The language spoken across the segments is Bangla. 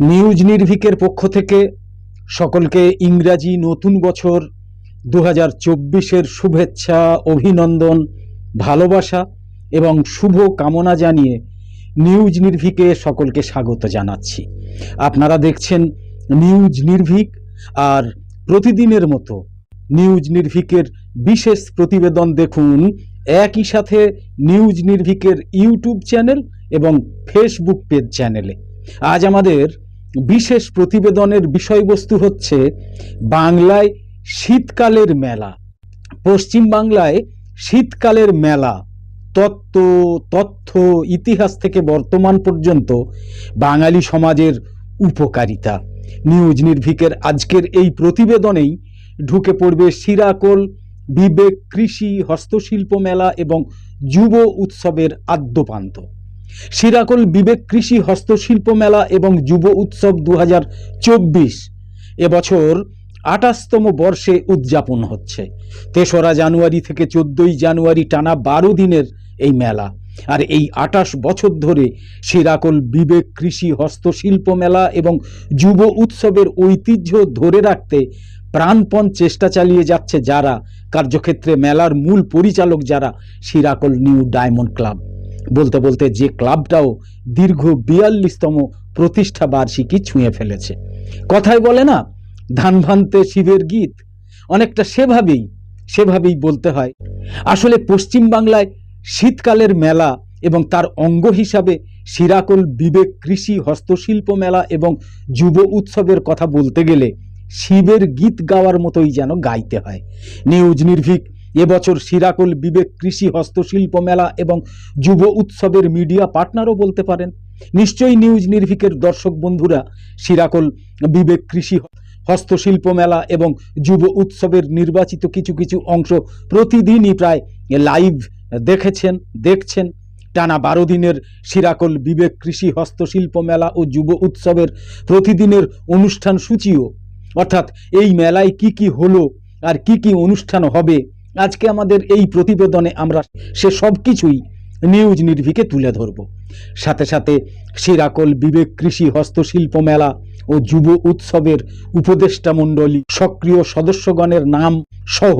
নিউজ নির্ভীকের পক্ষ থেকে সকলকে ইংরাজি নতুন বছর 2024-এর শুভেচ্ছা, অভিনন্দন, ভালোবাসা এবং শুভ কামনা জানিয়ে নিউজ নির্ভীকে সকলকে স্বাগত জানাচ্ছি। আপনারা দেখছেন নিউজ নির্ভীক, আর প্রতিদিনের মতো নিউজ নির্ভীকের বিশেষ প্রতিবেদন দেখুন একই সাথে নিউজ নির্ভীকের ইউটিউব চ্যানেল এবং ফেসবুক পেজ চ্যানেলে। আজ আমাদের বিশেষ প্রতিবেদনের বিষয়বস্তু হচ্ছে বাংলায় শীতকালের মেলা। পশ্চিম বাংলায় শীতকালের মেলা, তথ্য ইতিহাস থেকে বর্তমান পর্যন্ত বাঙালি সমাজের উপকারিতা। নিউজ নির্ভীকের আজকের এই প্রতিবেদনেই ঢুকে পড়বে শিরাকোল বিবেক কৃষি হস্তশিল্প মেলা এবং যুব উৎসবের আদ্যপান্ত। শিরাকোল বিবেক কৃষি হস্তশিল্প মেলা এবং যুব উৎসব 2024 এবছর 28তম বর্ষে উদযাপন হচ্ছে। 3রা জানুয়ারি থেকে 14ই জানুয়ারি টানা 12 দিনের এই মেলা। আর এই 28 বছর ধরে শিরাকোল বিবেক কৃষি হস্তশিল্প মেলা এবং যুব উৎসবের ঐতিহ্য ধরে রাখতে প্রাণপণ চেষ্টা চালিয়ে যাচ্ছে যারা, কার্যক্ষেত্রে মেলার মূল পরিচালক যারা, শিরাকোল নিউ ডায়মন্ড ক্লাব। বলতে বলতে যে ক্লাবটাও দীর্ঘ 42তম প্রতিষ্ঠা বার্ষিকী ছুঁয়ে ফেলেছে। কথায় বলে না, ধান ভানতে শিবের গীত, অনেকটা সেভাবেই বলতে হয়। আসলে পশ্চিম বাংলায় শীতকালের মেলা এবং তার অঙ্গ হিসাবে শিরাকোল বিবেক কৃষি হস্তশিল্প মেলা এবং যুব উৎসবের কথা বলতে গেলে শিবের গীত গাওয়ার মতোই যেন গাইতে হয়। নিউজ নির্ভীক এবছর শিরাকোল বিবেক কৃষি হস্তশিল্প মেলা এবং যুব উৎসবের মিডিয়া পার্টনারও বলতে পারেন। নিশ্চয়ই নিউজ নির্ভীকের দর্শক বন্ধুরা শিরাকোল বিবেক কৃষি হস্তশিল্প মেলা এবং যুব উৎসবের নির্বাচিত কিছু অংশ প্রতিদিনই প্রায় লাইভ দেখছেন। টানা 12 দিনের শিরাকোল বিবেক কৃষি হস্তশিল্প মেলা ও যুব উৎসবের প্রতিদিনের অনুষ্ঠান সূচিও, অর্থাৎ এই মেলায় কি হলো আর কি অনুষ্ঠান হবে, আজকে আমাদের এই প্রতিবেদনে আমরা সে সব কিছুই নিউজ নির্ভীকে তুলে ধরব। সাথে সাথে শিরাকোল বিবেক কৃষি হস্তশিল্প মেলা ও যুব উৎসবের উপদেষ্টা মণ্ডলী, সক্রিয় সদস্যগণের নাম সহ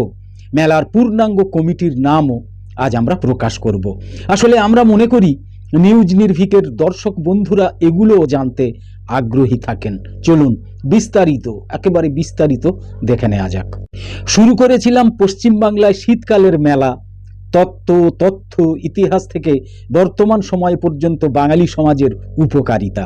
মেলার পূর্ণাঙ্গ কমিটির নামও আজ আমরা প্রকাশ করব। আসলে আমরা মনে করি নিউজ নির্ভীকের দর্শক বন্ধুরা এগুলোও জানতে আগ্রহী থাকেন। চলুন একেবারে বিস্তারিত দেখে নেওয়া যাক। শুরু করেছিলাম পশ্চিম বাংলায় শীতকালের মেলা, তথ্য ইতিহাস থেকে বর্তমান সময় পর্যন্ত বাঙালি সমাজের উপকারিতা।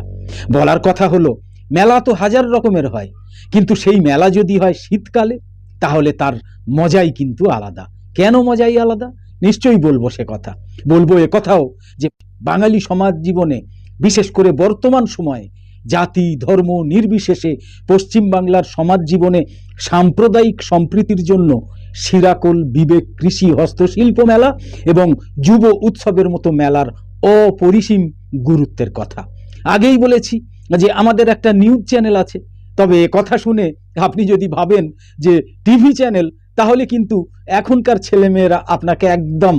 বলার কথা হলো, মেলা তো হাজার রকমের হয়, কিন্তু সেই মেলা যদি হয় শীতকালে তাহলে তার মজাই কিন্তু আলাদা। কেন মজাই আলাদা? নিশ্চয়ই বলবো সে কথা। বলবো এ কথাও যে বাঙালি সমাজ জীবনে, বিশেষ করে বর্তমান সময়ে জাতি ধর্ম নির্বিশেষে পশ্চিম বাংলার সমাজ জীবনে সাম্প্রদায়িক সম্প্রীতির জন্য শিরাকোল বিবেক কৃষি হস্তশিল্প মেলা এবং যুব উৎসবের মতো মেলার অপরিসীম গুরুত্বের কথা। আগেই বলেছি যে আমাদের একটা নিউজ চ্যানেল আছে, তবে এ কথা শুনে আপনি যদি ভাবেন যে টিভি চ্যানেল, তাহলে কিন্তু এখনকার ছেলেমেয়েরা আপনাকে একদম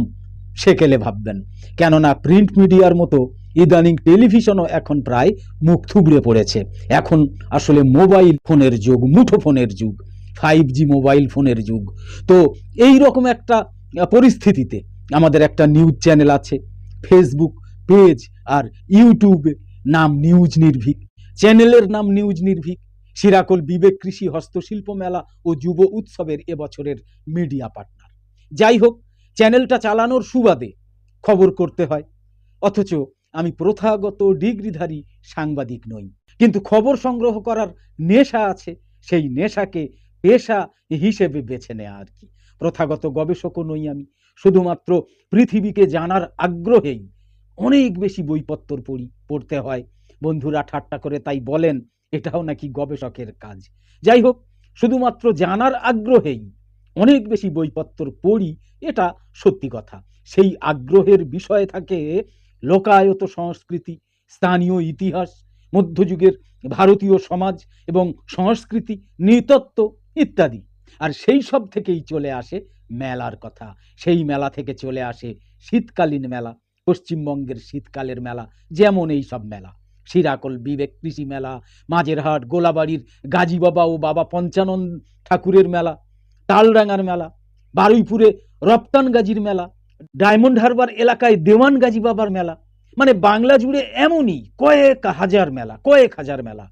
সেকেলে ভাববেন। কেননা প্রিন্ট মিডিয়ার মতো ইদানিং টেলিভিশনও এখন প্রায় মুখ থুবড়ে পড়েছে। এখন আসলে মোবাইল ফোনের যুগ, মুঠোফোনের যুগ, 5G মোবাইল ফোনের যুগ। তো এই রকম একটা পরিস্থিতিতে আমাদের একটা নিউজ চ্যানেল আছে, ফেসবুক পেজ আর ইউটিউবে নাম নিউজ নির্ভীক, চ্যানেলের নাম নিউজ নির্ভীক। শিরাকোল বিবেক কৃষি হস্তশিল্প মেলা ও যুব উৎসবের এবছরের মিডিয়া পার্টনার। যাই হোক, চ্যানেলটা চালানোর সুবাদে খবর করতে হয়, অথচ আমি প্রথাগত ডিগ্রিধারী সাংবাদিক নই, কিন্তু খবর সংগ্রহ করার নেশা আছে। সেই নেশাকে পেশা হিসেবে বেছে নেওয়া আর কি। প্রথাগত গবেষকও নই আমি, শুধুমাত্র পৃথিবীকে জানার আগ্রহেই অনেক বেশি বইপত্র পড়তে হয়। বন্ধুরা ঠাট্টা করে তাই বলেন এটাও নাকি গবেষকের কাজ। যাই হোক, শুধুমাত্র জানার আগ্রহেই অনেক বেশি বইপত্র পড়ি, এটা সত্যি কথা। সেই আগ্রহের বিষয়ে থাকে লোকায়ত সংস্কৃতি, স্থানীয় ইতিহাস, মধ্যযুগের ভারতীয় সমাজ এবং সংস্কৃতি, নৃতত্ত্ব ইত্যাদি। আর সেই সব থেকেই চলে আসে মেলার কথা। সেই মেলা থেকে চলে আসে শীতকালীন মেলা, পশ্চিমবঙ্গের শীতকালের মেলা, যেমন এই সব মেলা শিরাকল বিবেক কৃষি মেলা, মাঝেরহাট গোলাবাড়ির গাজী বাবা ও বাবা পঞ্চানন ঠাকুরের মেলা, তালডাঙ্গার মেলা, বারুইপুরে রপ্তান গাজীর মেলা, ডায়মন্ড হারবার এলাকায় দেওয়ান গাজী বাবার মেলা, মানে বাংলা জুড়ে এমনই কয়েক হাজার মেলা।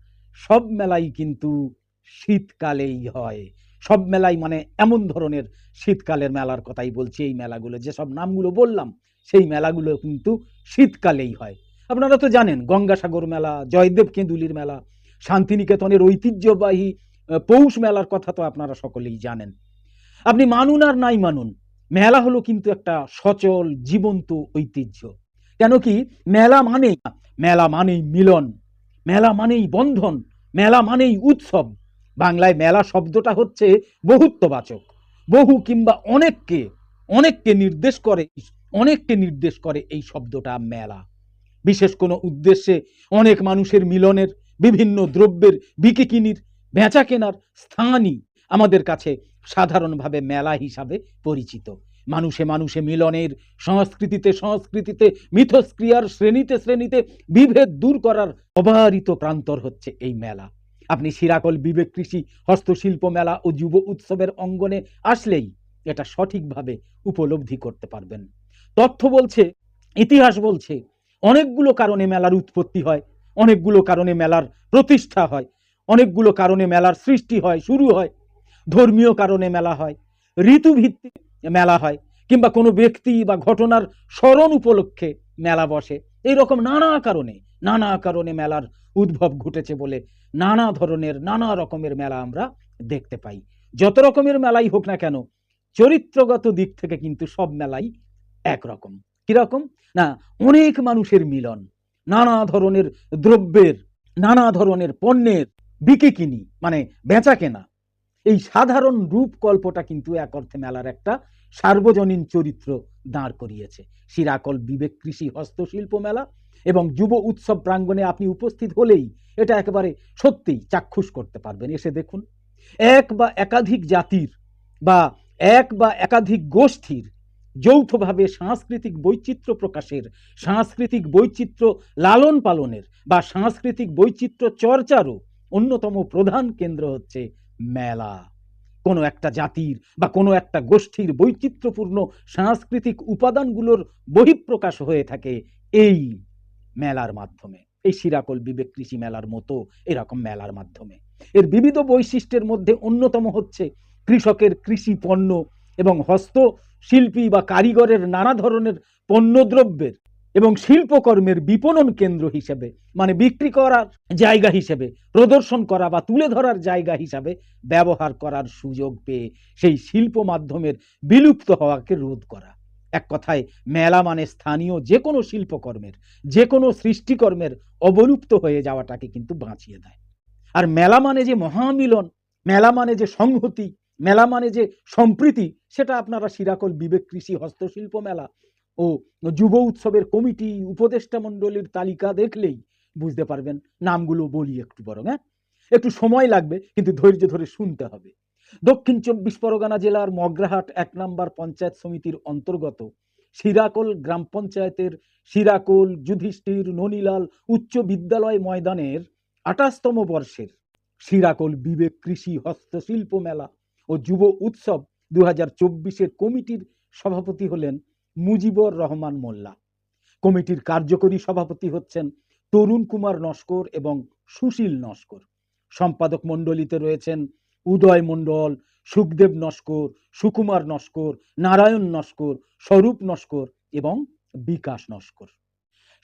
সব মেলাই কিন্তু শীতকালেই হয়। সব মেলাই মানে এমন ধরনের শীতকালের মেলার কথাই বলছি। এই মেলাগুলো যেসব নামগুলো বললাম সেই মেলাগুলো কিন্তু শীতকালেই হয়। আপনারা তো জানেন গঙ্গাসাগর মেলা, জয়দেব কেঁদুলির মেলা, শান্তিনিকেতনের ঐতিহ্যবাহী পৌষ মেলার কথা তো আপনারা সকলেই জানেন। আপনি মানুন আর নাই মানুন, মেলা হলো কিন্তু একটা সচল জীবন্ত ঐতিহ্য। কেন কি মেলা মানেই মিলন, মেলা মানেই বন্ধন, মেলা মানেই উৎসব। বাংলায় মেলা শব্দটা হচ্ছে বহুত্ববাচক। বহু কিংবা অনেককে নির্দেশ করে এই শব্দটা মেলা। বিশেষ কোনো উদ্দেশ্যে অনেক মানুষের মিলনের, বিভিন্ন দ্রব্যের বিকিকিনির, বেচা কেনার স্থানই আমাদের কাছে সাধারণভাবে মেলা হিসাবে পরিচিত। মানুষে মিলনের, সংস্কৃতিতে মিথস্ক্রিয়ার, শ্রেণীতে বিভেদ দূর করার অবারিত প্রান্তর হচ্ছে এই মেলা। আপনি শিরাকল বিবেক কৃষি হস্তশিল্প মেলা ও যুব উৎসবের অঙ্গনে আসলেই এটা সঠিকভাবে উপলব্ধি করতে পারবেন। তথ্য বলছে, ইতিহাস বলছে, অনেকগুলো কারণে মেলার উৎপত্তি হয়, অনেকগুলো কারণে মেলার প্রতিষ্ঠা হয়, অনেকগুলো কারণে মেলার সৃষ্টি হয়, শুরু হয়। ধর্মীয় কারণে মেলা হয়, ঋতুভিত্তিক মেলা হয়, কিংবা কোনো ব্যক্তি বা ঘটনার স্মরণ উপলক্ষে মেলা বসে। এইরকম নানা কারণে মেলার উদ্ভব ঘটেছে বলে নানা রকমের মেলা আমরা দেখতে পাই। যত রকমের মেলাই হোক না কেন, চরিত্রগত দিক থেকে কিন্তু সব মেলাই একরকম। কিরকম না, অনেক মানুষের মিলন, নানা ধরনের দ্রব্যের, নানা ধরনের পণ্যের বিকিকিনি মানে বেচা কেনা। এই সাধারণ রূপকল্পটা কিন্তু এক অর্থে মেলার একটা সার্বজনীন চরিত্র দাঁড় করিয়েছে। শিরাকল বিবেক কৃষি হস্তশিল্প মেলা এবং যুব উৎসব প্রাঙ্গণে আপনি উপস্থিত হলেই এটা একেবারে সত্যিই চাক্ষুষ করতে পারবেন। এসে দেখুন, এক বা একাধিক জাতির বা এক বা একাধিক গোষ্ঠীর যৌথভাবে সাংস্কৃতিক বৈচিত্র্য প্রকাশের, সাংস্কৃতিক বৈচিত্র্য লালন পালনের বা সাংস্কৃতিক বৈচিত্র্য চর্চারও অন্যতম প্রধান কেন্দ্র হচ্ছে মেলা। কোনো একটা জাতির বা কোনো একটা গোষ্ঠীর বৈচিত্র্যপূর্ণ সাংস্কৃতিক উপাদানগুলোর বহিঃপ্রকাশ হয়ে থাকে এই মেলার মাধ্যমে। এই শিরাকল বিবেক কৃষি মেলার মতো এরকম মেলার মাধ্যমে এর বিবিধ বৈশিষ্ট্যের মধ্যে অন্যতম হচ্ছে কৃষকের কৃষি পণ্য এবং হস্তশিল্পী বা কারিগরের নানা ধরনের পণ্যদ্রব্যের এবং শিল্পকর্মের বিপণন কেন্দ্র হিসেবে, মানে বিক্রি করার জায়গা হিসেবে, প্রদর্শন করা বা তুলে ধরার জায়গা হিসাবে ব্যবহার করার সুযোগ পেয়ে সেই শিল্প মাধ্যমের বিলুপ্ত হওয়াকে রোধ করা। এক কথায় মেলা মানে স্থানীয় যে কোনো শিল্পকর্মের, যে কোনো সৃষ্টিকর্মের অবলুপ্ত হয়ে যাওয়াটাকে কিন্তু বাঁচিয়ে দেয়। আর মেলা মানে যে মহামিলন, মেলা মানে যে সংহতি, মেলা মানে যে সম্প্রীতি, সেটা আপনারা শিরাকল বিবেক কৃষি হস্তশিল্প মেলা ও যুব উৎসবের কমিটি, উপদেষ্টা মণ্ডলীর তালিকা দেখলেই বুঝতে পারবেন। নামগুলো বলি একটু বরং, একটু সময় লাগবে, কিন্তু ধৈর্য ধরে শুনতে হবে। দক্ষিণ 24 পরগনা জেলার মগরাহাট 1 নম্বর পঞ্চায়েত সমিতির অন্তর্গত শিরাকল গ্রাম পঞ্চায়েতের শিরাকল যুধিষ্ঠির ননীলাল উচ্চ বিদ্যালয় ময়দানের 28তম বর্ষের শিরাকল বিবেক কৃষি হস্তশিল্প মেলা ও যুব উৎসব 2024-এর কমিটির সভাপতি হলেন মুজিবুর রহমান মোল্লা। কমিটির কার্যকরী সভাপতি হচ্ছেন তরুণ কুমার নস্কর এবং সুশীল নস্কর। সম্পাদক মণ্ডলীতে রয়েছেন উদয় মণ্ডল, সুখদেব নস্কর, সুকুমার নস্কর, নারায়ণ নস্কর, স্বরূপ নস্কর এবং বিকাশ নস্কর।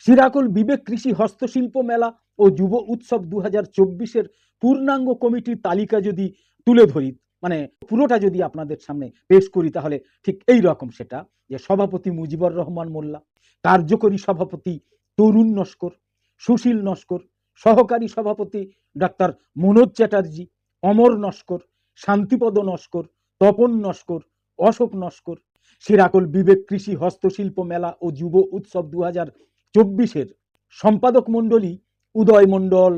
শিরাকল বিবেক কৃষি হস্তশিল্প মেলা ও যুব উৎসব 2024-এর পূর্ণাঙ্গ কমিটির তালিকা যদি তুলে ধরি, মানে পুরোটা যদি আপনাদের সামনে পেশ করি, তাহলে ঠিক এই রকম সেটা, যে সভাপতি মুজিবুর রহমান মোল্লা, কার্যকরী সভাপতি তরুণ নস্কর, সুশীল নস্কর, সহকারী সভাপতি ডাক্তার মনোজ চ্যাটার্জি, অমর নস্কর, শান্তিপদ নস্কর, তপন নস্কর, অশোক নস্কর। শিরাকল বিবেক কৃষি হস্তশিল্প মেলা ও যুব উৎসব 2024-এর সম্পাদক মণ্ডলী উদয় মণ্ডল,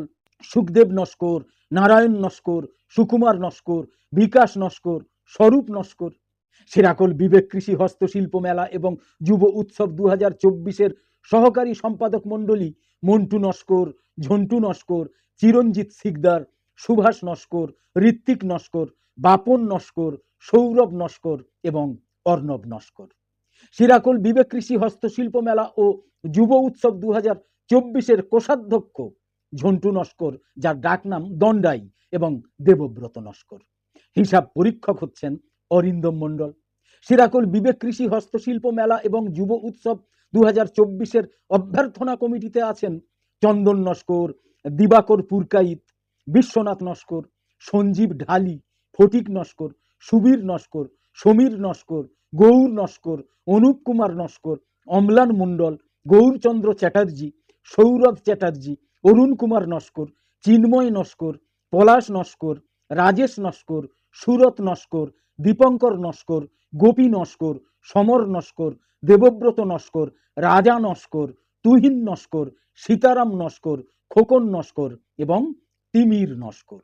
সুখদেব নস্কর, নারায়ণ নস্কর, সুকুমার নস্কর, বিকাশ নস্কর, স্বরূপ নস্কর। শিরাকল বিবেক কৃষি হস্তশিল্প মেলা এবং যুব উৎসব 2024-এর সহকারী সম্পাদক মণ্ডলী মন্টু নস্কর, ঝন্টু নস্কর, চিরঞ্জিত সিকদার, সুভাষ নস্কর, ঋত্বিক নস্কর, বাপন নস্কর, সৌরভ নস্কর এবং অর্ণব নস্কর। সিরাকুল বিবেক কৃষি হস্তশিল্প মেলা ও যুব উৎসব 2024-এর কোষাধ্যক্ষ ঝন্টু নস্কর, যার ডাকনাম দণ্ডাই, এবং দেবব্রত নস্কর। হিসাব পরীক্ষক হচ্ছেন অরিন্দম মণ্ডল। সিরাকুল বিবেক কৃষি হস্তশিল্প মেলা এবং যুব উৎসব 2024-এর অভ্যর্থনা কমিটিতে আছেন চন্দন নস্কর, দিবাকর পুরকাইত, বিশ্বনাথ নস্কর, সঞ্জীব ঢালি, ফটিক নস্কর, সুবীর নস্কর, সমীর নস্কর, গৌর নস্কর, অনুপ কুমার নস্কর, অম্লান মণ্ডল, গৌরচন্দ্র চ্যাটার্জি, সৌরভ চ্যাটার্জি, অরুণ কুমার নস্কর, চিন্ময় নস্কর, পলাশ নস্কর, রাজেশ নস্কর, সুরত নস্কর, দীপঙ্কর নস্কর, গোপী নস্কর, সমর নস্কর, দেবব্রত নস্কর, রাজা নস্কর, তুহিন নস্কর, সীতারাম নস্কর, খোকন নস্কর এবং তিমির নস্কর।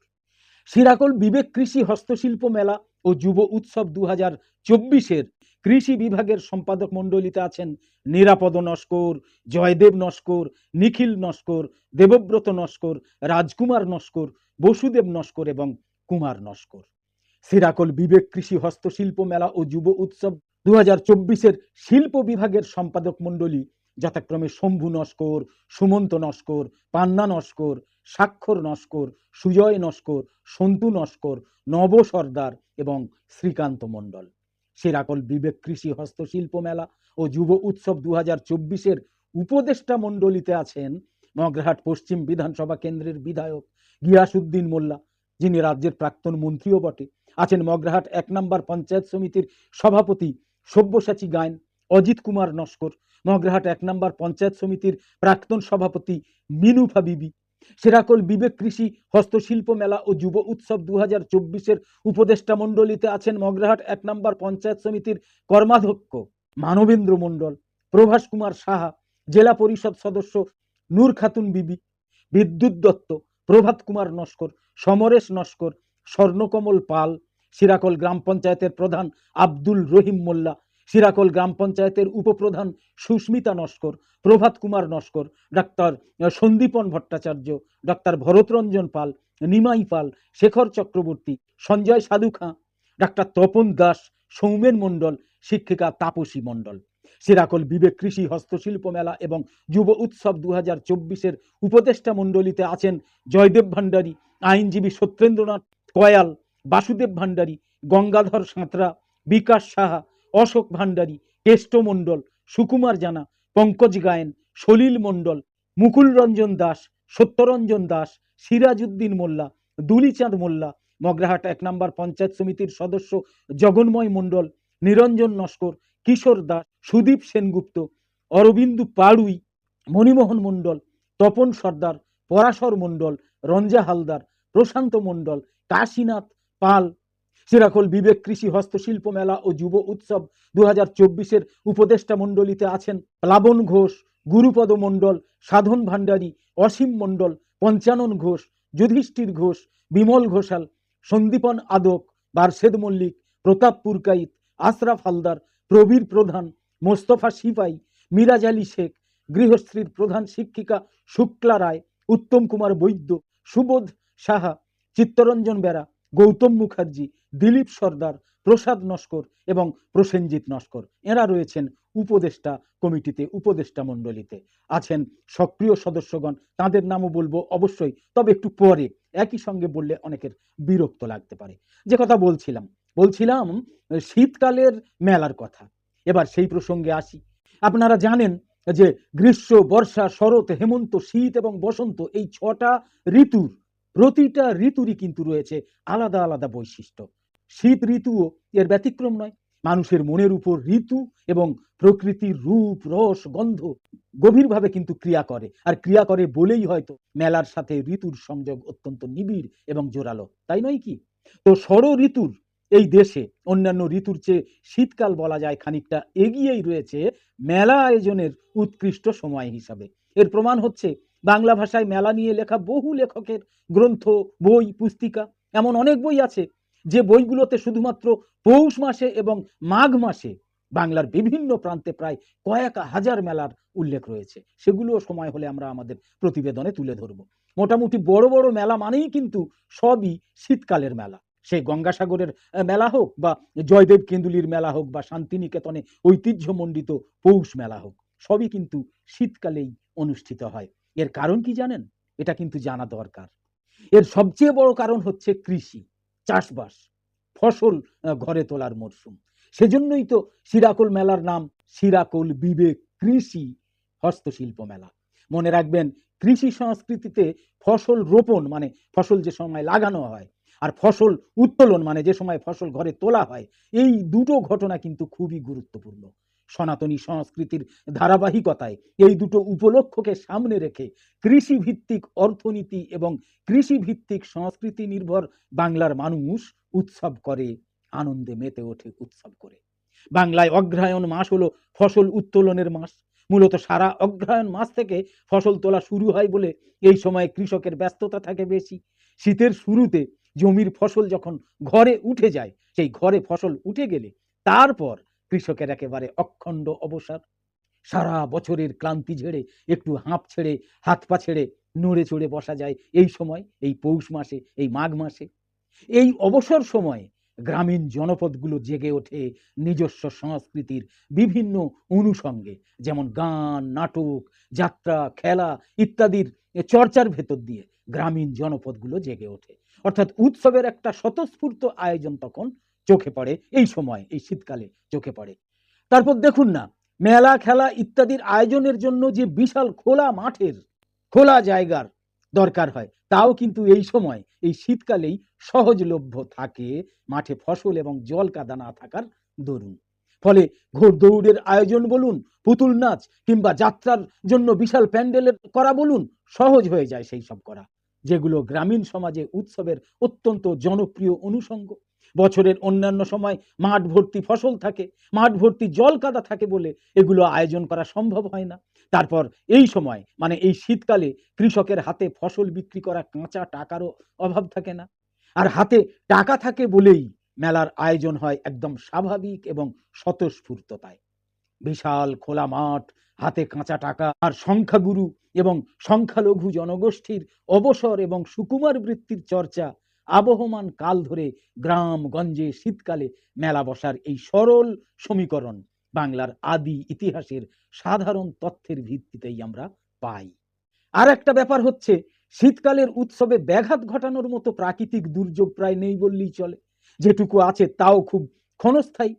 সিরাকুল বিবেক কৃষি হস্তশিল্প মেলা ও যুব উৎসব 2024-এর কৃষি বিভাগের সম্পাদক মণ্ডলীতে আছেন নিরাপদ নস্কর, জয়দেব নস্কর, নিখিল নস্কর, দেবব্রত নস্কর, রাজকুমার নস্কর, বসুদেব নস্কর এবং কুমার নস্কর। সিরাকুল বিবেক কৃষি হস্তশিল্প মেলা ও যুব উৎসব 2024-এর শিল্প বিভাগের সম্পাদক মণ্ডলী যথাক্রমে শম্ভু নস্কর, সুমন্ত নস্কর, পান্না নস্কর, স্বাক্ষর নস্কর, সুজয় নস্কর, সন্তু নস্কর, নব সর্দার এবং শ্রীকান্ত মণ্ডল। সিরাকুল বিবেক কৃষি হস্তশিল্প মেলা ও যুব উৎসব 2024-এর উপদেষ্টা মণ্ডলীতে আছেন মগরাহাট পশ্চিম বিধানসভা কেন্দ্রের বিধায়ক গিয়াসউদ্দিন মোল্লা, যিনি রাজ্যের প্রাক্তন মন্ত্রীও বটে। আছেন মগরাহাট 1 নম্বর পঞ্চায়েত সমিতির সভাপতি সব্যসাচী গায়েন, অজিত কুমার নস্কর, মগরাহাট 1 নম্বর পঞ্চায়েত সমিতির প্রাক্তন সভাপতি মিনুফা বিবি। সিরাকুল বিবেক কৃষি হস্তশিল্প মেলা ও যুব উৎসব 2024-এর উপদেষ্টা মণ্ডলীতে আছেন মগরাহাট 1 নম্বর পঞ্চায়েত সমিতির কর্মাধ্যক্ষ মানবেন্দ্র মণ্ডল, প্রভাস কুমার সাহা, জেলা পরিষদ সদস্য নূর খাতুন বিবি, বিদ্যুৎ দত্ত, প্রভাত কুমার নস্কর, সমরেশ নস্কর, স্বর্ণকমল পাল, সিরাকুল গ্রাম পঞ্চায়েতের প্রধান আব্দুল রহিম মোল্লা, সিরাকুল গ্রাম পঞ্চায়েতের উপপ্রধান সুস্মিতা নস্কর, প্রভাত কুমার নস্কর, ডাক্তার সন্দীপন ভট্টাচার্য, ডাক্তার ভরতরঞ্জন পাল, নিমাই পাল, শেখর চক্রবর্তী, সঞ্জয় সাধু খাঁ, ডাক্তার তপন দাস, সৌমেন মণ্ডল, শিক্ষিকা তাপসী মণ্ডল। সিরাকুল বিবেক কৃষি হস্তশিল্প মেলা এবং যুব উৎসব 2024-এর উপদেষ্টা মণ্ডলীতে আছেন জয়দেব ভান্ডারী, আইনজীবী সত্যেন্দ্রনাথ কয়াল, বাসুদেব ভান্ডারী, গঙ্গাধর সাঁতরা, বিকাশ সাহা, অশোক ভান্ডারী, কেষ্ট মণ্ডল, সুকুমার জানা, পঙ্কজ গায়েন, সলিল মণ্ডল, মুকুল রঞ্জন দাস, সত্যরঞ্জন দাস, সিরাজউদ্দিন মোল্লা, দুলিচাঁদ মোল্লা, মগরাহাট 1 নম্বর পঞ্চায়েত সমিতির সদস্য জগন্ময় মণ্ডল, নিরঞ্জন নস্কর, কিশোর দাস, সুদীপ সেনগুপ্ত, অরবিন্দু পাড়ুই, মণিমোহন মণ্ডল, তপন সর্দার, পরাশর মণ্ডল, রঞ্জা হালদার, প্রশান্ত মণ্ডল, কাশীনাথ পাল। সিরাকুল বিবেক কৃষি হস্তশিল্প মেলা ও যুব উৎসব 2024-এর উপদেষ্টা মণ্ডলীতে আছেন প্লাবন ঘোষ, গুরুপদ মণ্ডল, সাধন ভান্ডারী, অসীম মণ্ডল, পঞ্চানন ঘোষ, যুধিষ্ঠির ঘোষ, বিমল ঘোষাল, সন্দীপন আদক, বারশেদ মল্লিক, প্রতাপ পুরকাইত, আশরাফ হালদার, প্রবীর প্রধান, মোস্তফা সিপাই, মিরাজ আলী শেখ, গৃহশ্রীর প্রধান শিক্ষিকা শুক্লা রায়, উত্তম কুমার বৈদ্য, সুবোধ সাহা, চিত্তরঞ্জন বেরা, গৌতম মুখার্জি, দিলীপ সর্দার, প্রসাদ নস্কর এবং প্রসেনজিৎ নস্কর। এরা রয়েছেন উপদেষ্টা কমিটিতে, উপদেষ্টা মণ্ডলীতে। আছেন সক্রিয় সদস্যগণ, তাদের নামও বলবো অবশ্যই, তবে একটু পরে, একই সঙ্গে বললে অনেকের বিরক্ত লাগতে পারে। যে কথা বলছিলাম শীতকালের মেলার কথা। এবার সেই প্রসঙ্গে আসি। আপনারা জানেন যে গ্রীষ্ম, বর্ষা, শরৎ, হেমন্ত, শীত এবং বসন্ত, এই 6টা ঋতুর প্রতিটা ঋতুরই কিন্তু রয়েছে আলাদা আলাদা বৈশিষ্ট্য। শীত ঋতুও এর ব্যতিক্রম নয়। মানুষের মনের উপর ঋতু এবং প্রকৃতির রূপ, রস, গন্ধ গভীরভাবে কিন্তু ক্রিয়া করে, আর ক্রিয়া করে বলেই হয়তো মেলার সাথে ঋতুর সংযোগ অত্যন্ত নিবিড় এবং জোরালো, তাই নয় কি? তো ষড় ঋতুর এই দেশে অন্যান্য ঋতুর চেয়ে শীতকাল বলা যায় খানিকটা এগিয়েই রয়েছে মেলা আয়োজনের উৎকৃষ্ট সময় হিসাবে। এর প্রমাণ হচ্ছে বাংলা ভাষায় মেলা নিয়ে লেখা বহু লেখকের গ্রন্থ, বই, পুস্তিকা। এমন অনেক বই আছে যে বইগুলোতে শুধুমাত্র পৌষ মাসে এবং মাঘ মাসে বাংলার বিভিন্ন প্রান্তে প্রায় কয়েক হাজার মেলার উল্লেখ রয়েছে, সেগুলোও সময় হলে আমরা আমাদের প্রতিবেদনে তুলে ধরব। মোটামুটি বড় বড় মেলা মানেই কিন্তু সবই শীতকালের মেলা, সে গঙ্গাসাগরের মেলা হোক, বা জয়দেব কেন্দুলির মেলা হোক, বা শান্তিনিকেতনে ঐতিহ্যমণ্ডিত পৌষ মেলা হোক, সবই কিন্তু শীতকালেই অনুষ্ঠিত হয়। এর কারণ কি জানেন? এটা কিন্তু জানা দরকার। এর সবচেয়ে বড় কারণ হচ্ছে কৃষি, চাষবাস, ফসল ঘরে তোলার মরশুম। সেজন্যই তো শিরাকোল মেলার নাম শিরাকোল বিবেক কৃষি হস্তশিল্প মেলা। মনে রাখবেন, কৃষি সংস্কৃতিতে ফসল রোপণ মানে ফসল যে সময় লাগানো হয়, আর ফসল উত্তোলন মানে যে সময় ফসল ঘরে তোলা হয়, এই দুটো ঘটনা কিন্তু খুবই গুরুত্বপূর্ণ। সনাতনী সংস্কৃতির ধারাবাহিকতায় এই দুটো উপলক্ষকে সামনে রেখে কৃষি ভিত্তিক অর্থনীতি এবং কৃষি ভিত্তিক সংস্কৃতি নির্ভর বাংলার মানুষ উৎসব করে, আনন্দে মেতে ওঠে উৎসব করে। বাংলায় অগ্রহায়ণ মাস হলো ফসল উত্তোলনের মাস। মূলত সারা অগ্রহায়ণ মাস থেকে ফসল তোলা শুরু হয় বলে এই সময় কৃষকের ব্যস্ততা থাকে বেশি। শীতের শুরুতে জমির ফসল যখন ঘরে উঠে যায়, সেই ঘরে ফসল উঠে গেলে তারপর কৃষকের একেবারে অখণ্ড অবসর। সারা বছরের ক্লান্তি ঝেড়ে একটু হাঁপ ছেড়ে, হাত পা ছেড়ে নড়ে চড়ে বসা যায় এই সময়, এই পৌষ মাসে, এই মাঘ মাসে। এই অবসর সময়ে গ্রামীণ জনপদগুলো জেগে ওঠে নিজস্ব সংস্কৃতির বিভিন্ন অনুষঙ্গে, যেমন গান, নাটক, যাত্রা, খেলা ইত্যাদির চর্চার ভেতর দিয়ে গ্রামীণ জনপদগুলো জেগে ওঠে। অর্থাৎ উৎসবের একটা স্বতঃস্ফূর্ত আয়োজন তখন চোখে পড়ে, এই সময়, এই শীতকালে চোখে পড়ে। তারপর দেখুন না, মেলা খেলা ইত্যাদির আয়োজনের জন্য যে বিশাল খোলা মাঠের, খোলা জায়গার দরকার হয়, তাও কিন্তু এই সময়, এই শীতকালেই সহজলভ্য থাকে মাঠে ফসল এবং জল কাদা না থাকার দরুন। ফলে ঘোড়দৌড়ের আয়োজন বলুন, পুতুল নাচ কিংবা যাত্রার জন্য বিশাল প্যান্ডেলের করা বলুন, সহজ হয়ে যায় সেই সব করা, যেগুলো গ্রামীণ সমাজে উৎসবের অত্যন্ত জনপ্রিয় অনুষঙ্গ। বছরের অন্যান্য সময় মাঠ ভর্তি ফসল থাকে, মাঠ ভর্তি জল কাদা থাকে বলে এগুলো আয়োজন করা সম্ভব হয় না। তারপর এই সময় মানে এই শীতকালে কৃষকের হাতে ফসল বিক্রি করা কাঁচা টাকারও অভাব থাকে না। আর হাতে টাকা থাকে বলেই মেলার আয়োজন হয় একদম স্বাভাবিক এবং স্বতঃস্ফূর্ততায়। বিশাল খোলা মাঠ, হাতে কাঁচা টাকা, আর সংখ্যাগুরু এবং সংখ্যালঘু জনগোষ্ঠীর অবসর এবং সুকুমার বৃত্তির চর্চা আবহমান কাল ধরে গ্রামগঞ্জে শীতকালে মেলা বসার এই সরল সমীকরণ বাংলার আদি ইতিহাসের সাধারণ তথ্যের ভিত্তিতেই আমরা পাই। আর একটা ব্যাপার হচ্ছে, শীতকালের উৎসবে ব্যাঘাত ঘটানোর মতো প্রাকৃতিক দুর্যোগ প্রায় নেই বললেই চলে। যেটুকু আছে তাও খুব ক্ষণস্থায়ী।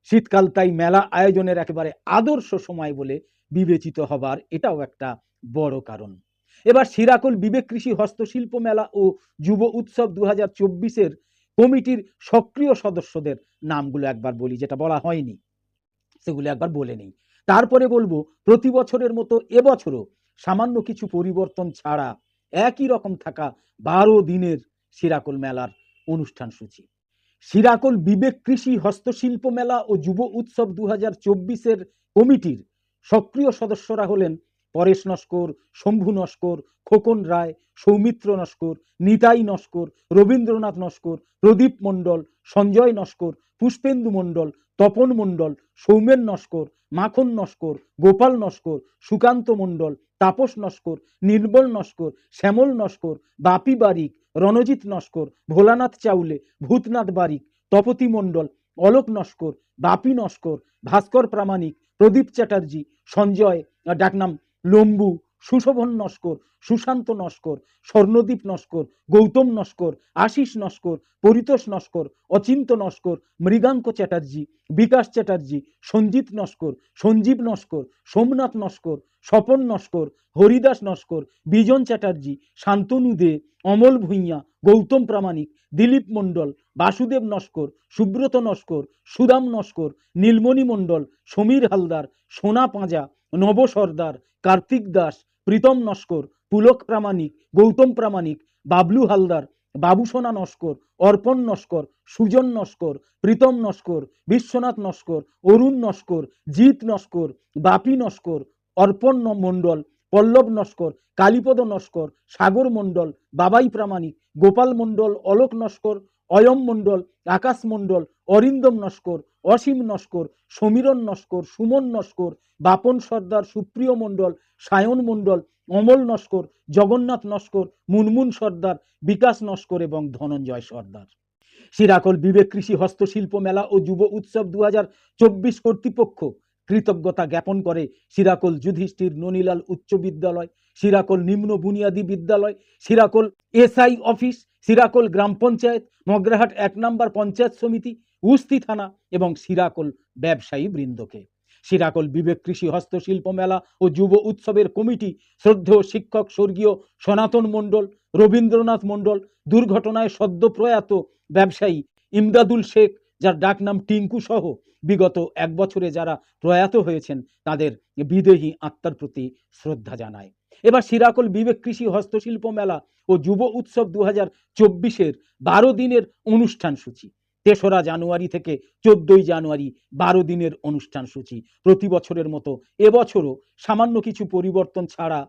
শীতকাল তাই মেলা আয়োজনের একেবারে আদর্শ সময় বলে বিবেচিত হবার এটাও একটা বড় কারণ। এবার শিরাকোল বিবেক কৃষি হস্তশিল্প মেলা ও যুব উৎসব 2024-এর কমিটির সক্রিয় সদস্যদের নামগুলো একবার বলি, যেটা বলা হয়নি সেগুলো একবার বলে নেই। তারপরে বলবো প্রতি বছরের মতো এবছরও সামান্য কিছু পরিবর্তন ছাড়া একই রকম থাকা 12 দিনের শিরাকোল মেলার অনুষ্ঠান সূচি। শিরাকোল বিবেক কৃষি হস্তশিল্প মেলা ও যুব উৎসব 2024-এর কমিটির সক্রিয় সদস্যরা হলেন পরেশ নস্কর, শম্ভু নস্কর, খোকন রায়, সৌমিত্র নস্কর, নিতাই নস্কর, রবীন্দ্রনাথ নস্কর, প্রদীপ মণ্ডল, সঞ্জয় নস্কর, পুষ্পেন্দু মণ্ডল, তপন মণ্ডল, সৌমেন নস্কর, মাখন নস্কর, গোপাল নস্কর, সুকান্ত মণ্ডল, তাপস নস্কর, নির্মল নস্কর, শ্যামল নস্কর, বাপি বারিক, রণজিৎ নস্কর, ভোলানাথ চাউলে, ভূতনাথ বারিক, তপতি মণ্ডল, অলোক নস্কর, বাপি নস্কর, ভাস্কর প্রামাণিক, প্রদীপ চ্যাটার্জি, সঞ্জয় ডাকনাম লম্বু, সুশোভন নস্কর, সুশান্ত নস্কর, স্বর্ণদীপ নস্কর, গৌতম নস্কর, আশিস নস্কর, পরিতোষ নস্কর, অচিন্ত নস্কর, মৃগাঙ্ক চ্যাটার্জি, বিকাশ চ্যাটার্জি, সঞ্জিত নস্কর, সঞ্জীব নস্কর, সোমনাথ নস্কর, স্বপন নস্কর, হরিদাস নস্কর, বিজন চ্যাটার্জি, শান্তনু দে, অমল ভূঁইয়া, গৌতম প্রামাণিক, দিলীপ মণ্ডল, বাসুদেব নস্কর, সুব্রত নস্কর, সুদাম নস্কর, নীলমণি মণ্ডল, সমীর হালদার, সোনা পাঁজা, নব সর্দার, কার্তিক দাস, প্রীতম নস্কর, পুলক প্রামাণিক, গৌতম প্রামাণিক, বাবলু হালদার, বাবুসোনা নস্কর, অর্পণ নস্কর, সুজন নস্কর, প্রীতম নস্কর, বিশ্বনাথ নস্কর, অরুণ নস্কর, জিৎ নস্কর, বাপি নস্কর, অর্পণ মণ্ডল, পল্লব নস্কর, কালীপদ নস্কর, সাগর মণ্ডল, বাবাই প্রামাণিক, গোপাল মণ্ডল, অলোক নস্কর, অয়ম মণ্ডল, আকাশ মণ্ডল, অরিন্দম নস্কর, অসীম নস্কর, সমীরণ নস্কর, সুমন নস্কর, বাপন সর্দার, সুপ্রিয় মণ্ডল, সায়ন মণ্ডল, অমল নস্কর, জগন্নাথ নস্কর, মুনমুন সর্দার, বিকাশ নস্কর এবং ধনঞ্জয় সর্দার। শিরাকল বিবেক কৃষি হস্তশিল্প মেলা ও যুব উৎসব 2024 কর্তৃপক্ষ কৃতজ্ঞতা জ্ঞাপন করে শিরাকল যুধিষ্ঠির ননীলাল উচ্চ বিদ্যালয়, শিরাকল নিম্ন বুনিয়াদী বিদ্যালয়, শিরাকল এসআই অফিস, শিরাকল গ্রাম পঞ্চায়েত, মগরাহাট 1 নম্বর পঞ্চায়েত সমিতি, উস্তি থানা এবং শিরাকল ব্যবসায়ী বৃন্দকে। শিরাকল বিবেক কৃষি হস্তশিল্প মেলা ও যুব উৎসবের কমিটি শ্রদ্ধেয় শিক্ষক স্বর্গীয় সনাতন মণ্ডল, রবীন্দ্রনাথ মণ্ডল, দুর্ঘটনায় সদ্য প্রয়াত ব্যবসায়ী ইমদাদুল শেখ, যার ডাক নাম টিঙ্কু সহ বিগত 1 বছরে যারা প্রয়াত হয়েছেন তাদের বিদেহী আত্মার প্রতি শ্রদ্ধা জানায়। এবার শিরাকল বিবেক কৃষি হস্তশিল্প মেলা ও যুব উৎসব 2024-এর 12 দিনের অনুষ্ঠান সূচি। 3রা জানুয়ারি থেকে 14ই জানুয়ারি 12 দিনের অনুষ্ঠান সূচি। প্রতি বছরের মতো এবছরও সামান্য কিছু পরিবর্তন ছাড়া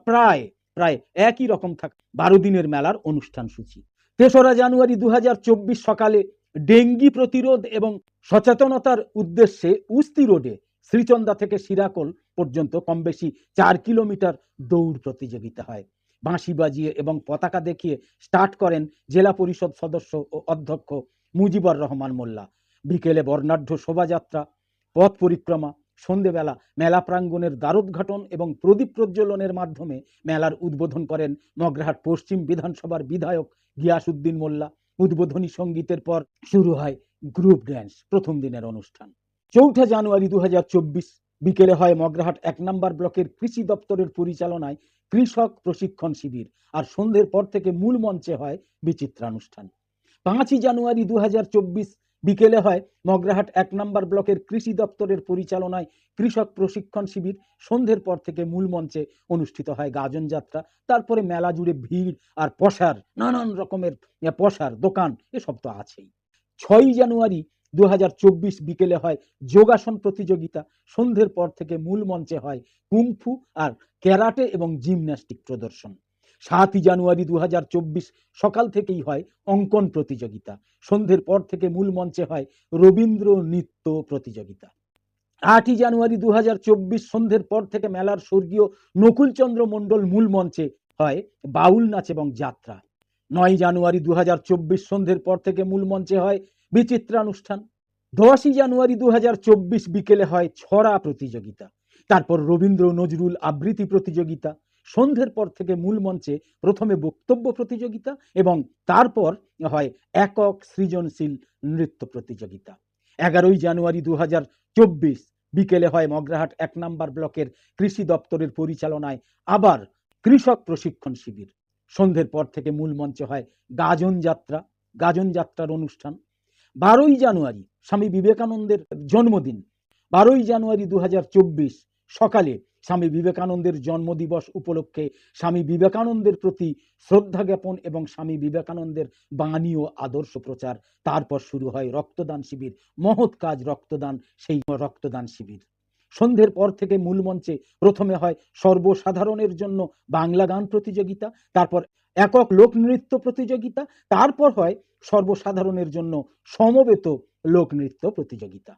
প্রায় একই রকম থাকে 12 দিনের মেলার অনুষ্ঠান সূচি। 3রা জানুয়ারি 2024 সকালে ডেঙ্গি প্রতিরোধ এবং সচেতনতার উদ্দেশ্যে উস্তি রোডে শ্রীচন্দা থেকে শিরাকল পর্যন্ত কম বেশি 4 কিলোমিটার দৌড় প্রতিযোগিতা হয়। বাঁশি বাজিয়ে এবং পতাকা দেখিয়ে স্টার্ট করেন জেলা পরিষদ সদস্য ও অধ্যক্ষ মুজিবুর রহমান মোল্লা। বিকেলে বর্ণাঢ্য শোভাযাত্রা, পথ পরিক্রমা, সন্ধেবেলা মেলা প্রাঙ্গণের দ্বারোদ্ঘাটন এবং প্রদীপ প্রজ্বলনের মাধ্যমে মেলার উদ্বোধন করেন মগরাহাট পশ্চিম বিধানসভার বিধায়ক গিয়াসউদ্দিন মোল্লা। উদ্বোধনী সঙ্গীতের পর শুরু হয় গ্রুপ ড্যান্স। প্রথম দিনের অনুষ্ঠান 4 জানুয়ারি 2024 বিকেলে হয় মগরাহাট 1 নম্বর ব্লকের কৃষি দপ্তরের পরিচালনায় কৃষক প্রশিক্ষণ শিবির, আর সন্ধ্যের পর থেকে মূল মঞ্চে হয় বিচিত্রানুষ্ঠান। 5 জানুয়ারি 2024 বিকেলে হয় মগরাহাট 1 নম্বর ব্লকের কৃষি দপ্তরের পরিচালনায় কৃষক প্রশিক্ষণ শিবির, সন্ধ্যের পর থেকে মূল মঞ্চে অনুষ্ঠিত হয় গাজন যাত্রা। তারপরে মেলা জুড়ে ভিড় আর পসার, নানান রকমের পসার দোকান, এসব তো আছেই। 6 জানুয়ারি 2024 বিকেলে হয় যোগাসন প্রতিযোগিতা, সন্ধ্যের পর থেকে মূল মঞ্চে হয় কুংফু আর ক্যারাটে এবং জিমন্যাস্টিক প্রদর্শন। 7 জানুয়ারি 2024 সকাল থেকেই হয় অঙ্কন প্রতিযোগিতা, সন্ধ্যের পর থেকে মূল মঞ্চে হয় রবীন্দ্র নৃত্য প্রতিযোগিতা। 8 জানুয়ারি 2024 সন্ধ্যের পর থেকে মেলার স্বর্গীয় নকুলচন্দ্র মণ্ডল মূল মঞ্চে হয় বাউল নাচ এবং যাত্রা। 9 জানুয়ারি 2024 সন্ধ্যের পর থেকে মূল মঞ্চে হয় বিচিত্রানুষ্ঠান। 10 জানুয়ারি 2024 বিকেলে হয় ছড়া প্রতিযোগিতা, তারপর রবীন্দ্র নজরুল আবৃত্তি প্রতিযোগিতা। সন্ধ্যের পর থেকে মূল মঞ্চে প্রথমে বক্তব্য প্রতিযোগিতা এবং তারপর হয় একক সৃজনশীল নৃত্য প্রতিযোগিতা। 11 জানুয়ারি 2024 বিকেলে হয় মগরাহাট 1 নম্বর ব্লকের কৃষি দপ্তরের পরিচালনায় আবার কৃষক প্রশিক্ষণ শিবির, সন্ধ্যের পর থেকে মূল মঞ্চে হয় গাজন যাত্রার অনুষ্ঠান। 12 জানুয়ারি স্বামী বিবেকানন্দের জন্মদিন। 12 জানুয়ারি 2024 সকালে স্বামী বিবেকানন্দের জন্মদিবস উপলক্ষে স্বামী বিবেকানন্দের প্রতি শ্রদ্ধা জ্ঞাপন এবং স্বামী বিবেকানন্দের বাণী ও আদর্শ প্রচার। তারপর শুরু হয় রক্তদান শিবির, মহৎ কাজ রক্তদান, সেই রক্তদান শিবির। সন্ধ্যের পর থেকে মূল মঞ্চে প্রথমে হয় সর্বসাধারণের জন্য বাংলা গান প্রতিযোগিতা, তারপর একক লোকনৃত্য প্রতিযোগিতা, তারপর হয় সর্বসাধারণের জন্য সমবেত লোকনৃত্য প্রতিযোগিতা।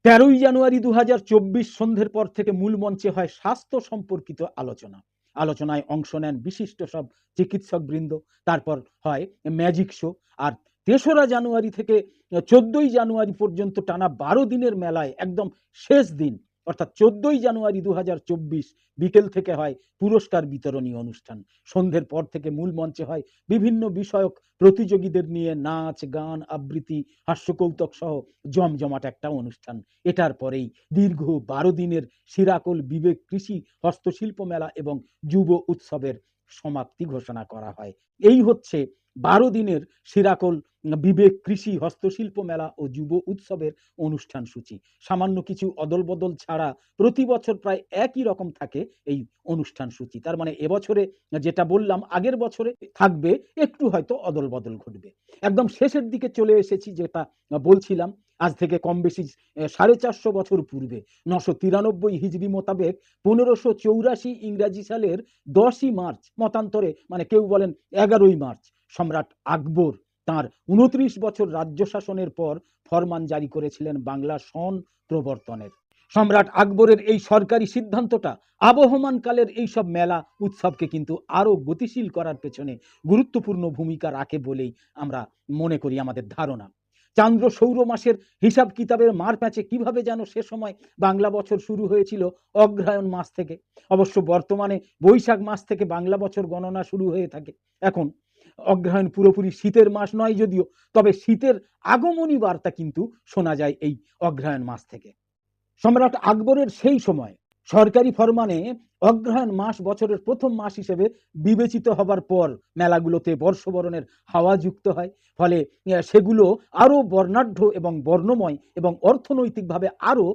13 জানুয়ারি 2024 সন্ধ্যের পর থেকে মূল মঞ্চে হয় স্বাস্থ্য সম্পর্কিত আলোচনায় অংশ নেন বিশিষ্ট সব চিকিৎসক বৃন্দ। তারপর হয় ম্যাজিক শো। আর 3রা জানুয়ারি থেকে 14 জানুয়ারি পর্যন্ত টানা 12 দিনের মেলায় একদম শেষ দিন অর্থাৎ 14 জানুয়ারি 2024 বিকেল থেকে হয় পুরস্কার বিতরণী অনুষ্ঠান। সন্ধ্যের পর থেকে মূল মঞ্চে হয় বিভিন্ন বিষয়ক প্রতিযোগীদের নিয়ে নাচ, গান, আবৃত্তি, হাস্যকৌতুক সহ জমজমাট একটা অনুষ্ঠান। এটার পরেই দীর্ঘ 12 দিনের শিরাকল বিবেক কৃষি হস্তশিল্প মেলা এবং যুব উৎসবের সমাপ্তি ঘোষণা করা হয়। এই হচ্ছে 12 দিনের শিরাকল বিবেক কৃষি হস্তশিল্প মেলা ও যুব উৎসবের অনুষ্ঠান সূচি। সামান্য কিছু অদল বদল ছাড়া প্রতি বছর প্রায় একই রকম থাকে এই অনুষ্ঠান সূচি। তার মানে এবছরে যেটা বললাম আগের বছরে থাকবে, একটু হয়তো অদল বদল ঘটবে। একদম শেষের দিকে চলে এসেছি, যেটা বলছিলাম আজ থেকে কম বেশি 450 বছর পূর্বে 993 হিজরি মোতাবেক 1584 ইংরাজি সালের 10ই মার্চ, মতান্তরে মানে কেউ বলেন 11ই মার্চ, সম্রাট আকবর তাঁর 29 বছর রাজ্য শাসনের পর ফরমান জারি করেছিলেন বাংলা সন প্রবর্তনের। সম্রাট আকবরের এই সরকারি সিদ্ধান্তটা আবহমান কালের এইসব মেলা উৎসবকে কিন্তু আরো গতিশীল করার পেছনে গুরুত্বপূর্ণ ভূমিকা রাখে বলেই আমরা মনে করি, আমাদের ধারণা। চান্দ্র সৌর মাসের হিসাব কিতাবের মার প্যাঁচে কিভাবে যেন সে সময় বাংলা বছর শুরু হয়েছিল অগ্রহায়ণ মাস থেকে। অবশ্য বর্তমানে বৈশাখ মাস থেকে বাংলা বছর গণনা শুরু হয়ে থাকে। এখন অগ্রহায়ণ পুরোপুরি শীতের মাস নয় যদিও, তবে শীতের আগমনী বার্তা কিন্তু শোনা যায় এই অগ্রহায়ণ মাস থেকে। সম্রাট আকবরের সেই সময় সরকারি ফরমানে অগ্রহায়ণ মাস বছরের প্রথম মাস হিসেবে বিবেচিত হবার পর মেলাগুলোতে বর্ষবরণের হাওয়া যুক্ত হয়, ফলে সেগুলো আরো বর্ণাঢ্য এবং বর্ণময় এবং অর্থনৈতিকভাবে আরো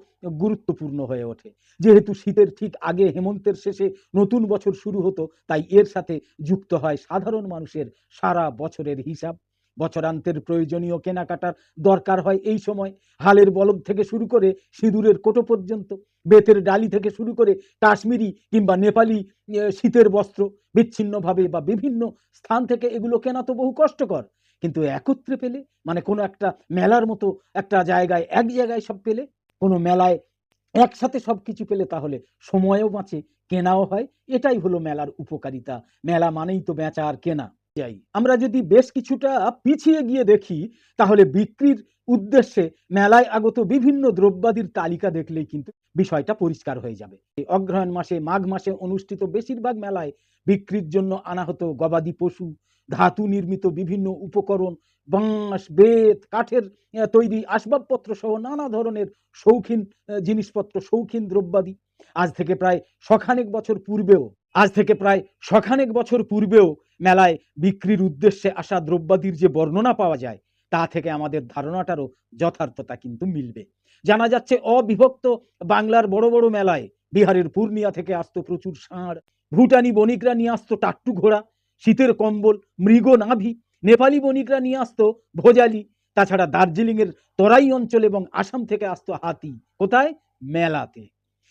গুরুত্বপূর্ণ হয়ে ওঠে। যেহেতু শীতের ঠিক আগে হেমন্তের শেষে নতুন বছর শুরু হতো, তাই এর সাথে যুক্ত হয় সাধারণ মানুষের সারা বছরের হিসাব। বছরান্তের প্রয়োজনীয় কেনাকাটার দরকার হয় এই সময়। হালের বলদ থেকে শুরু করে সিঁদুরের কোটো পর্যন্ত, বেতের ডালি থেকে শুরু করে কাশ্মীরি কিংবা নেপালি শীতের বস্ত্র, বিচ্ছিন্নভাবে বা বিভিন্ন স্থান থেকে এগুলো কেনা তো বহু কষ্টকর, কিন্তু একত্রে পেলে, মানে কোনো একটা মেলার মতো একটা জায়গায় এক জায়গায় সব পেলে, কোনো মেলায় একসাথে সবকিছু পেলে তাহলে সময়ও বাঁচে, কেনাও হয়। এটাই হলো মেলার উপকারিতা। মেলা মানেই তো বেচা আর কেনা। আমরা যদি বেশ কিছুটা পিছিয়ে গিয়ে দেখি, তাহলে বিক্রির উদ্দেশ্যে মেলায় আগত বিভিন্ন দ্রব্যাদির তালিকা দেখলেই কিন্তু বিষয়টা পরিষ্কার হয়ে যাবে। অগ্রহায়ণ মাসে, মাঘ মাসে অনুষ্ঠিত বেশিরভাগ মেলায় বিক্রির জন্য আনা হতো গবাদি পশু, ধাতু নির্মিত বিভিন্ন উপকরণ, বাঁশ, বেত, কাঠের তৈরি আসবাবপত্র সহ নানা ধরনের শৌখিন জিনিসপত্র, শৌখিন দ্রব্যাদি। আজ থেকে প্রায় শখানেক বছর পূর্বেও মেলায় বিক্রির উদ্দেশ্যে আসা দ্রব্যাদির যে বর্ণনা পাওয়া যায়, তা থেকে আমাদের ধারণাটারও যথার্থতা কিন্তু মিলবে। জানা যাচ্ছে অবিভক্ত বাংলার বড় বড় মেলায় বিহারের পূর্ণিয়া থেকে আসতো প্রচুর ষাঁড়, ভুটানি বণিকরা নিয়ে আসতো টাট্টু ঘোড়া, শীতের কম্বল, মৃগ নাভি, নেপালি বণিকরা নিয়ে আসতো ভোজালি, তাছাড়া দার্জিলিং এর তরাই অঞ্চল এবং আসাম থেকে আসতো হাতি। কোথায়? মেলাতে।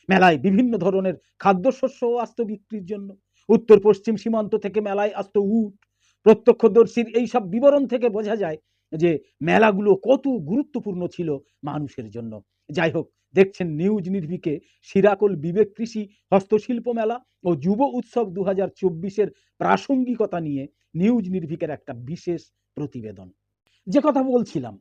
মেলায় বিভিন্ন ধরনের খাদ্যশস্যও আসতো বিক্রির জন্য। উত্তর পশ্চিম সীমান্ত থেকে মেলায় আসতো উট। প্রত্যক্ষদর্শীর এইসব বিবরণ থেকে বোঝা যায় যে মেলাগুলো কত গুরুত্বপূর্ণ ছিল মানুষের জন্য। যাই হোক, দেখছেন নিউজ নির্ভীকে শিরাকোল বিবেক কৃষি হস্তশিল্প মেলা ও যুব উৎসব 2024-এর প্রাসঙ্গিকতা নিয়ে নিউজ নির্ভীকের একটা বিশেষ প্রতিবেদন। যে কথা বলছিলাম,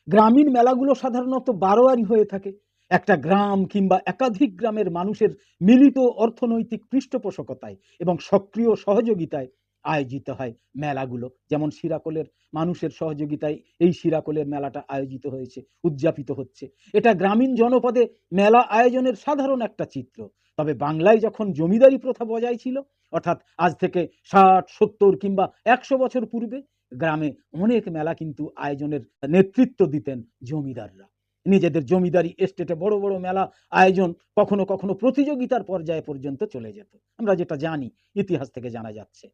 গ্রামীণ মেলাগুলো সাধারণত বারোয়ারি হয়ে থাকে। একটা গ্রাম কিংবা একাধিক গ্রামের মানুষের মিলিত অর্থনৈতিক পৃষ্ঠপোষকতায় এবং সক্রিয় সহযোগিতায় আয়োজিত হয় মেলাগুলো। যেমন শিরাকোলের মানুষের সহযোগিতায় এই শিরাকোলের মেলাটা আয়োজিত হয়েছে, উদযাপিত হচ্ছে। এটা গ্রামীণ জনপদে মেলা আয়োজনের সাধারণ একটা চিত্র। তবে বাংলায় যখন জমিদারি প্রথা বজায় ছিল, অর্থাৎ আজ থেকে 60, 70 কিংবা 100 বছর পূর্বে, গ্রামে অনেক মেলা কিন্তু আয়োজনের নেতৃত্ব দিতেন জমিদাররা। নিজেদের জমিদারি এস্টেটে বড় বড় মেলা আয়োজন কখনো কখনো প্রতিযোগিতার পর্যায়ে পর্যন্ত চলে যেত। আমরা যেটা জানি, ইতিহাস থেকে জানা যাচ্ছে।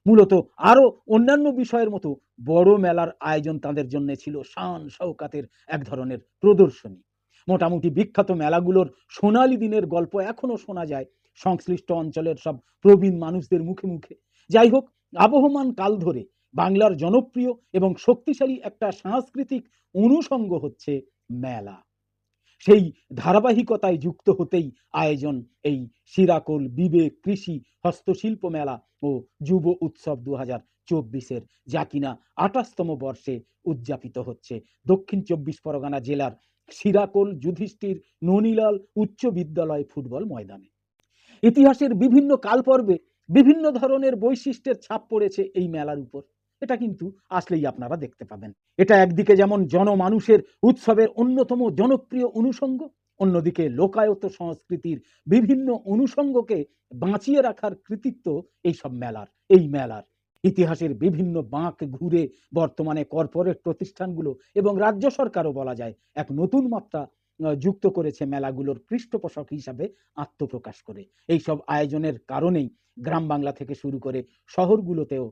মূলত আরো অন্যান্য বিষয়ের মতো বড় মেলার আয়োজন তাদের জন্য ছিল শান শওকাতের এক ধরনের প্রদর্শনী। মোটামুটি বিখ্যাত মেলাগুলোর সোনালী দিনের গল্প এখনো শোনা যায় সংশ্লিষ্ট অঞ্চলের সব প্রবীণ মানুষদের মুখে মুখে। যাই হোক, আবহমান কাল ধরে বাংলার জনপ্রিয় এবং শক্তিশালী একটা সাংস্কৃতিক অনুষঙ্গ হচ্ছে মেলা। সেই ধারাবাহিকতায় যুক্ত হতেই আয়োজন এই শিরাকোল বিবেক কৃষি হস্তশিল্প মেলা ও যুব উৎসব 2024-এর, যা কিনা 28তম বর্ষে উদযাপিত হচ্ছে দক্ষিণ 24 পরগনা জেলার শিরাকোল যুধিষ্ঠির ননীলাল উচ্চ বিদ্যালয় ফুটবল ময়দানে। ইতিহাসের বিভিন্ন কালপর্বে বিভিন্ন ধরনের বৈশিষ্ট্যের ছাপ পড়েছে এই মেলার উপর। এটা কিন্তু আসলেই আপনারা দেখতে পাবেন। এটা একদিকে যেমন জনমানুষের উৎসবের অন্যতম জনপ্রিয় অনুষঙ্গ, অন্যদিকে লোকায়ত সংস্কৃতির বিভিন্ন অনুষঙ্গকে বাঁচিয়ে রাখার কৃতিত্ব এই মেলার। ইতিহাসের বিভিন্ন বাঁক ঘুরে বর্তমানে কর্পোরেট প্রতিষ্ঠানগুলো এবং রাজ্য সরকারও বলা যায় এক নতুন মাত্রা যুক্ত করেছে মেলাগুলোর পৃষ্ঠপোষক হিসাবে আত্মপ্রকাশ করে। এইসব আয়োজনের কারণেই গ্রাম বাংলা থেকে শুরু করে শহরগুলোতেও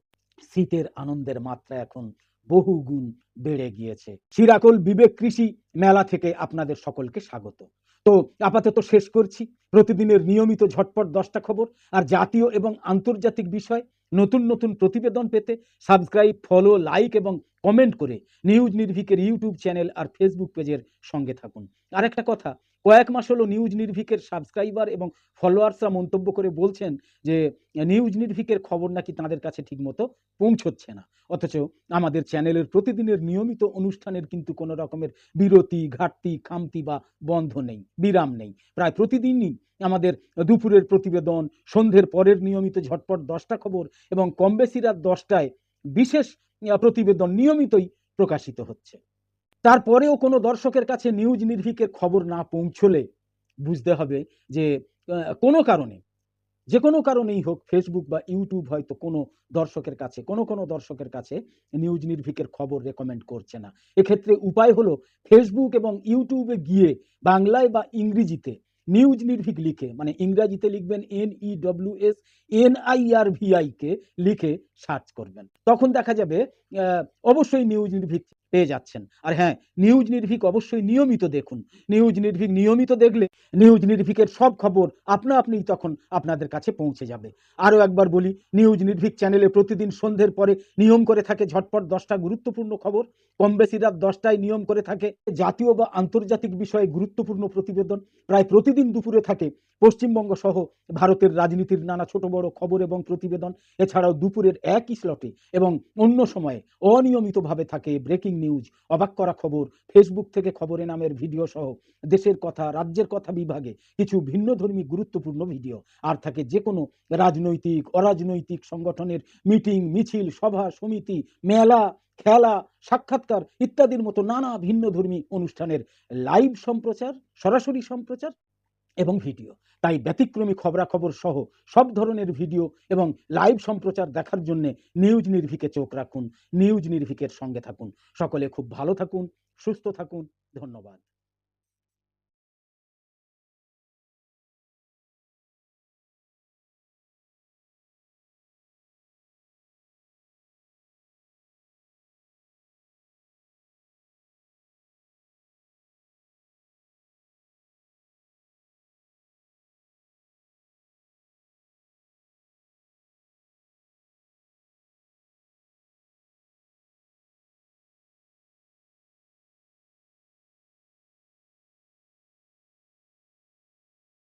শীতের আনন্দের মাত্রা এখন বহু গুণ বেড়ে গিয়েছে। শিরাকোল বিবেক কৃষি মেলা থেকে আপনাদের সকলকে স্বাগত। তো আপাতত শেষ করছি। প্রতিদিনের নিয়মিত ঝটপট 10টা খবর আর জাতীয় এবং আন্তর্জাতিক বিষয় নতুন নতুন প্রতিবেদন পেতে সাবস্ক্রাইব, ফলো, লাইক এবং কমেন্ট করে নিউজ নির্ভীকের ইউটিউব চ্যানেল আর ফেসবুক পেজের সঙ্গে থাকুন। আর একটা কথা, কয়েক মাস হলো নিউজ নির্ভীকের সাবস্ক্রাইবার এবং ফলোয়ার্সরা মন্তব্য করে বলছেন যে নিউজ নির্ভীকের খবর নাকি তাদের কাছে ঠিকমতো পৌঁছচ্ছে না, অথচ আমাদের চ্যানেলের প্রতিদিনের নিয়মিত অনুষ্ঠানের কিন্তু কোনো রকমের বিরতি, ঘাটতি, খামতি বা বন্ধ নেই, বিরাম নেই। প্রায় প্রতিদিনই আমাদের দুপুরের প্রতিবেদন, সন্ধ্যের পরের নিয়মিত ঝটপট 10টা খবর এবং কম বেশি রাত 10টায় বিশেষ প্রতিবেদন নিয়মিতই প্রকাশিত হচ্ছে। তারপরেও কোনো দর্শকের কাছে নিউজ নির্ভীকের খবর না পৌঁছলে বুঝতে হবে যে কোনো কারণে, যে কোনো কারণেই হোক, ফেসবুক বা ইউটিউব হয়তো কোনো দর্শকের কাছে, কোনো দর্শকের কাছে নিউজ নির্ভীকের খবর রেকমেন্ড করছে না। এক্ষেত্রে উপায় হলো ফেসবুক এবং ইউটিউবে গিয়ে বাংলায় বা ইংরেজিতে নিউজ নির্ভীক লিখে, মানে ইংরাজিতে লিখবেন NEWS কে লিখে সার্চ করবেন, তখন দেখা যাবে অবশ্যই নিউজ নির্ভীক পেয়ে যাচ্ছেন। আর হ্যাঁ, নিউজ নির্ভীক অবশ্যই নিয়মিত দেখুন। নিউজ নির্ভীক নিয়মিত দেখলে নিউজ নির্ভীকের সব খবর আপনা আপনিই তখন আপনাদের কাছে পৌঁছে যাবে। আরও একবার বলি, নিউজ নির্ভীক চ্যানেলে প্রতিদিন সন্ধ্যের পরে নিয়ম করে থাকে ঝটপট 10টা গুরুত্বপূর্ণ খবর, কম বেশি রাত 10টায় নিয়ম করে থাকে জাতীয় বা আন্তর্জাতিক বিষয়ে গুরুত্বপূর্ণ প্রতিবেদন, প্রায় প্রতিদিন দুপুরে থাকে পশ্চিমবঙ্গ সহ ভারতের রাজনীতির নানা ছোট বড় খবর এবং প্রতিবেদন। এছাড়াও দুপুরের একই স্লটে এবং অন্য সময়ে অনিয়মিতভাবে থাকে ব্রেকিং নিউজ, অবাক করা খবর, ফেসবুক থেকে খবরে নামের ভিডিও সহ দেশের কথা, রাজ্যের কথা বিভাগে কিছু ভিন্নধর্মী গুরুত্বপূর্ণ ভিডিও। আর থাকে যে কোনো রাজনৈতিক, অরাজনৈতিক সংগঠনের মিটিং, মিছিল, সভা সমিতি, মেলা, খেলা, সাক্ষাৎকার ইত্যাদির মতো নানা ভিন্নধর্মী অনুষ্ঠানের লাইভ সম্প্রচার, সরাসরি সম্প্রচার এবং ভিডিও। তাই ব্যতিক্রমী খবরাখবর সহ সব ধরনের ভিডিও এবং লাইভ সম্প্রচার দেখার জন্য নিউজ নির্ভীকে চোখ রাখুন, নিউজ নির্ভীকের সঙ্গে থাকুন। সকলে খুব ভালো থাকুন, সুস্থ থাকুন। ধন্যবাদ।